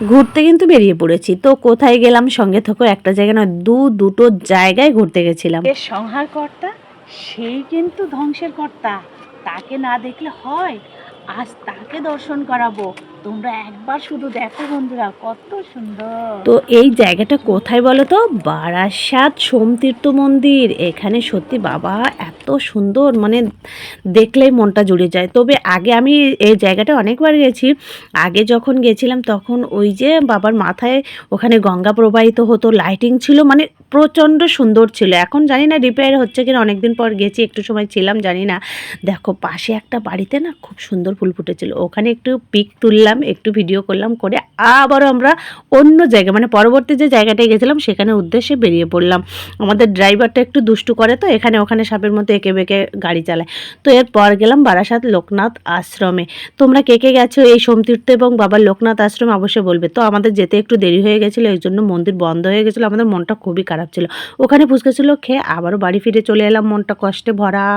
ঘুরতে কিন্তু বেরিয়ে পড়েছি। তো কোথায় গেলাম সঙ্গে থেকেও একটা জায়গা নয়, দুটো জায়গায় ঘুরতে গেছিলাম। এর সংহারকর্তা সেই কিন্তু ধ্বংসের কর্তা, তাকে না দেখলে হয়? আজ তাকে দর্শন করাবো। তোমরা একবার শুধু দেখো বন্ধুরা, কত সুন্দর। তো এই জায়গাটা কোথায় বলো তো? বারাসাত সোমতীর্থ মন্দির। এখানে সত্যি বাবা এত সুন্দর, মানে দেখলেই মনটা জুড়ে যায়। তবে আগে আমি এই জায়গাটা অনেকবার গেছি। আগে যখন গেছিলাম তখন ওই যে বাবার মাথায় ওখানে গঙ্গা প্রবাহিত হতো, লাইটিং ছিল, মানে প্রচণ্ড সুন্দর ছিল। এখন জানি না রিপেয়ার হচ্ছে কিনা, অনেকদিন পর গেছি, একটু সময় ছিলাম, জানি না। দেখো পাশে একটা বাড়িতে না খুব সুন্দর ফুল ফুটেছিল, ওখানে একটু পিক তুললাম, একটু ভিডিও করলাম, করে আবারও আমরা অন্য জায়গায়, মানে পরবর্তী যে জায়গাটায় গেছিলাম সেখানের উদ্দেশ্যে বেরিয়ে পড়লাম। আমাদের ড্রাইভারটা একটু দুষ্টু করে, তো এখানে ওখানে সাপের মতো এঁকে বেঁকে গাড়ি চালায়। তো এরপর গেলাম বারাসাত লোকনাথ আশ্রমে। তোমরা কে কে গেছো এই সোমতীর্থ এবং বাবার লোকনাথ আশ্রমে অবশ্যই বলবে। তো আমাদের যেতে একটু দেরি হয়ে গেছিলো, এই জন্য মন্দির বন্ধ হয়ে গেছিলো, আমাদের মনটা খুবই খারাপ ছিল। ওখানে ফুচকা ছিল, খেয়ে আবারও বাড়ি ফিরে চলে এলাম মনটা কষ্টে ভরা।